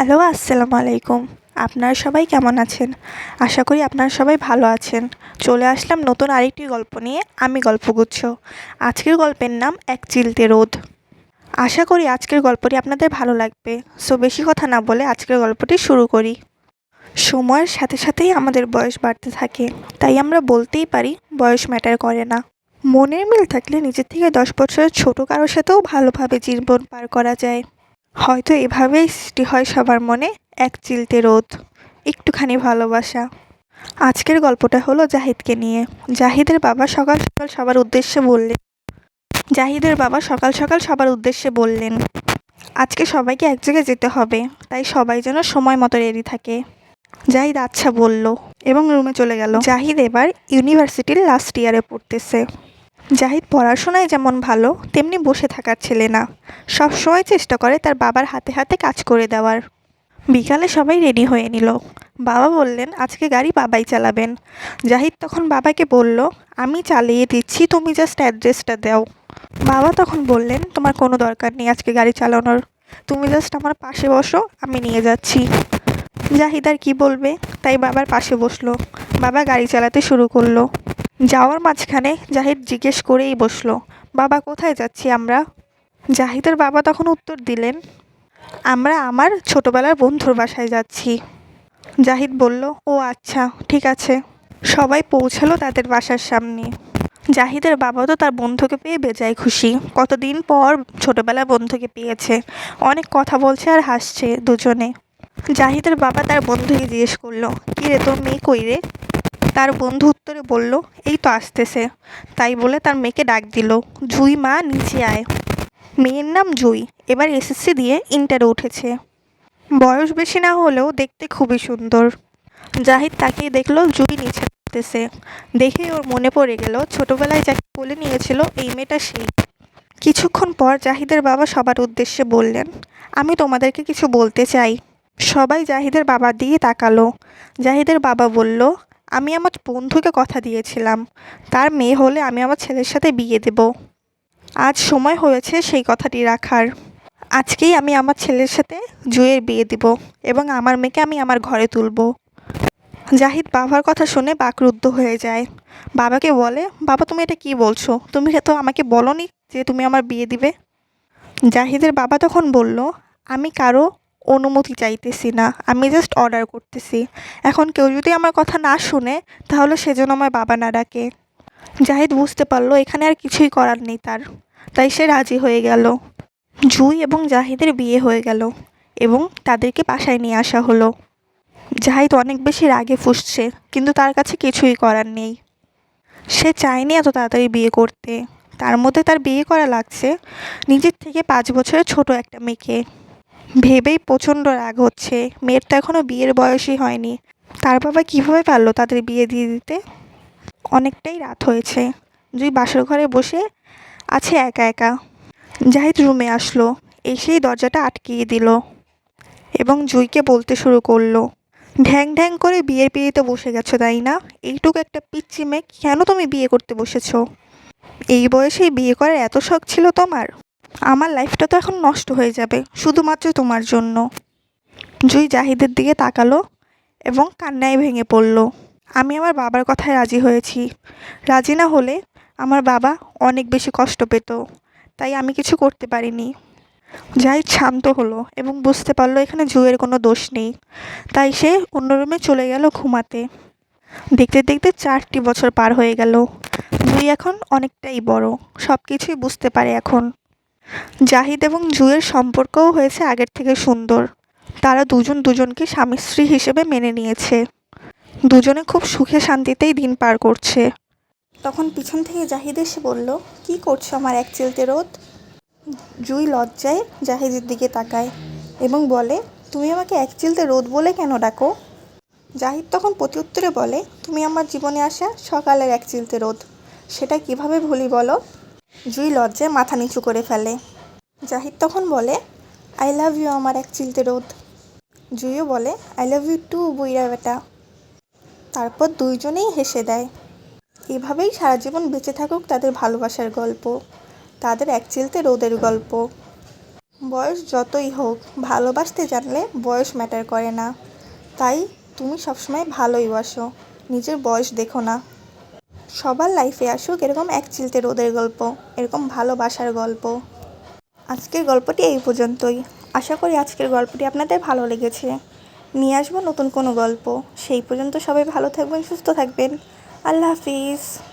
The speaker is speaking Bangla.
হ্যালো, আসসালামু আলাইকুম। আপনারা সবাই কেমন আছেন? আশা করি আপনারা সবাই ভালো আছেন। চলে আসলাম নতুন আরেকটি গল্প নিয়ে, আমি গল্পগুচ্ছ। আজকের গল্পের নাম এক চিলতে রোদ। আশা করি আজকের গল্পটি আপনাদের ভালো লাগবে। সো বেশি কথা না বলে আজকের গল্পটি শুরু করি। সময়ের সাথে সাথেই আমাদের বয়স বাড়তে থাকে, তাই আমরা বলতেই পারি বয়স ম্যাটার করে না। মনের মিল থাকলে নিজের থেকে 10 বছরের ছোট কারোর সাথেও ভালোভাবে জীবন পার করা যায়। হয়তো এভাবেই সৃষ্টি হয় সবার মনে এক চিলতে রোদ, একটুখানি ভালোবাসা। আজকের গল্পটা হলো জাহিদকে নিয়ে। জাহিদের বাবা সকাল সকাল সবার উদ্দেশ্যে বললেন আজকে সবাইকে এক জায়গায় যেতে হবে, তাই সবাই যেন সময় মতো রেডি থাকে। জাহিদ আচ্ছা বলল এবং রুমে চলে গেল। জাহিদ এবার ইউনিভার্সিটির লাস্ট ইয়ারে পড়তেছে। জাহিদ পড়াশোনায় যেমন ভালো, তেমনি বসে থাকার ছেলে না। সবসময় চেষ্টা করে তার বাবার হাতে হাতে কাজ করে দেওয়ার। বিকালে সবাই রেডি হয়ে নিল। বাবা বললেন আজকে গাড়ি বাবাই চালাবেন। জাহিদ তখন বাবাকে বলল, আমি চালিয়ে দিচ্ছি, তুমি জাস্ট অ্যাড্রেসটা দাও। বাবা তখন বললেন, তোমার কোনো দরকার নেই আজকে গাড়ি চালানোর, তুমি জাস্ট আমার পাশে বসো, আমি নিয়ে যাচ্ছি। জাহিদ আর কি বলবে, তাই বাবার পাশে বসলো। বাবা গাড়ি চালাতে শুরু করলো। যাওয়ার মাঝখানে জাহিদ জিজ্ঞেস করেই বসলো, বাবা কোথায় যাচ্ছি আমরা? জাহিদের বাবা তখন উত্তর দিলেন, আমরা আমার ছোটবেলার বন্ধুর বাসায় যাচ্ছি। জাহিদ বলল, ও আচ্ছা ঠিক আছে। সবাই পৌঁছালো তাদের বাসার সামনে। জাহিদের বাবা তো তার বন্ধুকে পেয়ে বেজায় খুশি। কতদিন পর ছোটবেলার বন্ধুকে পেয়েছে। অনেক কথা বলছে আর হাসছে দুজনে। জাহিদের বাবা তার বন্ধুকে জিজ্ঞেস করলো, কী রে, তোর মেয়ে কই রে? তার বন্ধু উত্তরে বলল, এই তো আসতেছে। তাই বলে তার মেয়েকে ডাক দিল, জুই মা নিচে আয়। মেয়ের নাম জুই, এবার এসএসসি দিয়ে ইন্টারে উঠেছে। বয়স বেশি না হলেও দেখতে খুবই সুন্দর। জাহিদ তাকিয়ে দেখলো জুই নিচে নামতেছে। দেখে ওর মনে পড়ে গেল ছোটবেলায় যাকে কোলে নিয়েছিল এই মেয়েটা সেই। কিছুক্ষণ পর জাহিদের বাবা সবার উদ্দেশ্যে বললেন, আমি তোমাদেরকে কিছু বলতে চাই। সবাই জাহিদের বাবার দিকে তাকালো। জাহিদের বাবা বলল, আমি আমার বন্ধুকে কথা দিয়েছিলাম, তার মেয়ে হলে আমি আমার ছেলের সাথে বিয়ে দেব। আজ সময় হয়েছে সেই কথাটি রাখার। আজকেই আমি আমার ছেলের সাথে জুঁইয়ের বিয়ে দিব এবং আমার মেয়েকে আমি আমার ঘরে তুলব। জাহিদ বাবার কথা শুনে বাকরুদ্ধ হয়ে যায়। বাবাকে বলে, বাবা তুমি এটা কি বলছো? তুমি তো আমাকে বলোনি যে তুমি আমার বিয়ে দিবে। জাহিদের বাবা তখন বলল, আমি কারো অনুমতি চাইতেছি না, আমি জাস্ট অর্ডার করতেছি। এখন কেউ যদি আমার কথা না শুনে তাহলে সেজন্য আমায় বাবা না ডাকে। জাহিদ বুঝতে পারলো এখানে আর কিছুই করার নেই তার, তাই সে রাজি হয়ে গেল। জুই এবং জাহিদের বিয়ে হয়ে গেল এবং তাদেরকে বাসায় নিয়ে আসা হলো। জাহিদ অনেক বেশি রাগে ফুঁসছে, কিন্তু তার কাছে কিছুই করার নেই। সে চায়নি এত তাড়াতাড়ি বিয়ে করতে। তার মধ্যে তার বিয়ে করা লাগছে নিজের থেকে 5 বছরের ছোট একটা মেয়েকে। ভেবেই প্রচণ্ড রাগ হচ্ছে। মেয়ের তো এখনও বিয়ের বয়সই হয়নি, তার বাবা কীভাবে পারলো তাদের বিয়ে দিয়ে দিতে? অনেকটাই রাত হয়েছে। জুই বাসর ঘরে বসে আছে একা একা। জাহিদ রুমে আসলো, এসেই দরজাটা আটকিয়ে দিল এবং জুইকে বলতে শুরু করলো, ঢ্যাং ঢ্যাং করে বিয়ের পিঁড়িতে বসে গেছো তাই না? এইটুকু একটা পিচ্চি মেয়ে, কেন তুমি বিয়ে করতে বসেছো? এই বয়সেই বিয়ে করার এত শখ ছিল তোমার? আমার লাইফটা তো এখন নষ্ট হয়ে যাবে শুধুমাত্র তোমার জন্য। জুই জাহিদের দিকে তাকালো এবং কান্নায় ভেঙে পড়ল। আমি আমার বাবার কথায় রাজি হয়েছি। রাজি না হলে আমার বাবা অনেক বেশি কষ্ট পেত, তাই আমি কিছু করতে পারিনি। জাহিদ শান্ত হলো এবং বুঝতে পারলো এখানে জুইয়ের কোনো দোষ নেই, তাই সে অন্য রুমে চলে গেল ঘুমাতে। দেখতে দেখতে 4টি বছর পার হয়ে গেল। জুই এখন অনেকটাই বড়, সব কিছুই বুঝতে পারে এখন। জাহিদ এবং জুইয়ের সম্পর্কও হয়েছে আগের থেকে সুন্দর। তারা দুজন দুজনকে স্বামী স্ত্রী হিসেবে মেনে নিয়েছে। দুজনে খুব সুখে শান্তিতেই দিন পার করছে। তখন পিছন থেকে জাহিদ এসে বলল, কি করছো আমার এক চিলতে রোদ? জুই লজ্জায় জাহিদের দিকে তাকায় এবং বলে, তুমি আমাকে এক চিলতে রোদ বলে কেন ডাকো? জাহিদ তখন প্রত্যুত্তরে বলে, তুমি আমার জীবনে আসা সকালের এক চিলতে রোদ, সেটা কিভাবে ভুলি বলো? জুই লজ্জায় মাথা নিচু করে ফেলে। জাহিদ তখন বলে, আই লাভ ইউ আমার এক চিলতে রোদ। জুইও বলে, আই লাভ ইউ টু বুইরা বেটা। তারপর দুইজনেই হেসে দেয়। এভাবেই সারা জীবন বেঁচে থাকুক তাদের ভালোবাসার গল্প, তাদের এক চিলতে রোদের গল্প। বয়স যতই হোক ভালোবাসতে জানলে বয়স ম্যাটার করে না। তাই তুমি সবসময় ভালোই বাসো, নিজের বয়স দেখো না। সবার লাইফে আসুক এরকম এক চিলতে রোদের গল্প, এরকম ভালোবাসার গল্প। আজকের গল্পটি এই পর্যন্তই। আশা করি আজকের গল্পটি আপনাদের ভালো লেগেছে। নিয়ে আসবো নতুন কোনো গল্প। সেই পর্যন্ত সবাই ভালো থাকবেন, সুস্থ থাকবেন। আল্লাহ হাফিজ।